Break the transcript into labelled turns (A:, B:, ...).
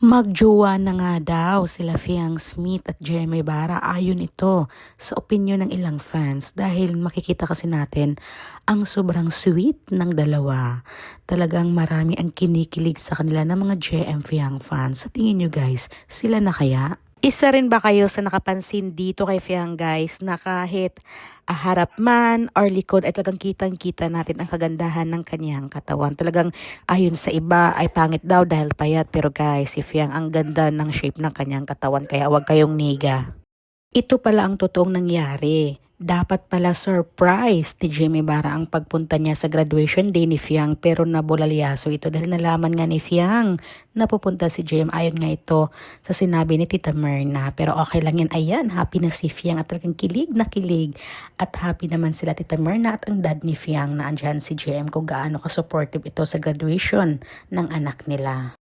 A: Magjowa na nga daw sila Fiang Smith at Jemmy Barra ayon ito sa opinyon ng ilang fans dahil makikita kasi natin ang sobrang sweet ng dalawa. Talagang marami ang kinikilig sa kanila ng mga JM Fiang fans. Sa tingin nyo guys, sila na kaya? Isa rin ba kayo sa nakapansin dito kay Fiang guys na kahit harap man or likod ay talagang kitang-kita natin ang kagandahan ng kanyang katawan. Talagang ayon sa iba ay pangit daw dahil payat, pero guys, si Fiang ang ganda ng shape ng kanyang katawan kaya huwag kayong niga. Ito pala ang totoong nangyari. Dapat pala surprise ni Jimmy Barra ang pagpunta niya sa graduation day ni Fiang, pero nabulalyaso ito dahil nalaman nga ni Fiang na pupunta si Jim. Ayon nga ito sa sinabi ni Tita Myrna, pero okay lang yan. Ayan, happy na si Fiang at talagang kilig na kilig at happy naman sila Tita Myrna at ang dad ni Fiang na andyan si JM kung gaano ka-supportive ito sa graduation ng anak nila.